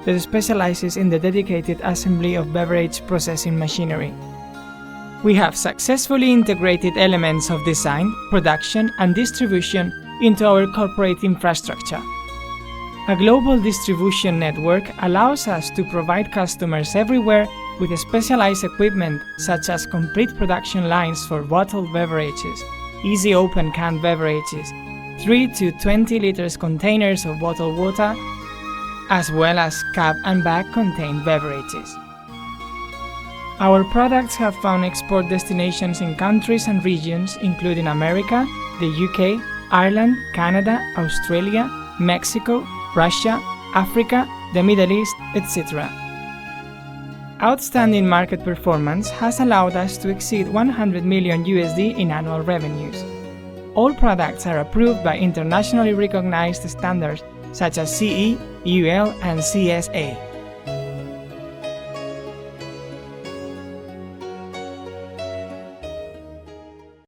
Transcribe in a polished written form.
that specializes in the dedicated assembly of beverage processing machinery. We have successfully integrated elements of design, production, and distribution into our corporate infrastructure. A global distribution network allows us to provide customers everywhere with specialized equipment such as complete production lines for bottled beverages, easy open canned beverages, 3 to 20 liters containers of bottled water, as well as cup and bag contained beverages. Our products have found export destinations in countries and regions including America, the UK, Ireland, Canada, Australia, Mexico, Russia, Africa, the Middle East, etc. Outstanding market performance has allowed us to exceed 100 million USD in annual revenues. All products are approved by internationally recognized standards such as CE, UL, and CSA.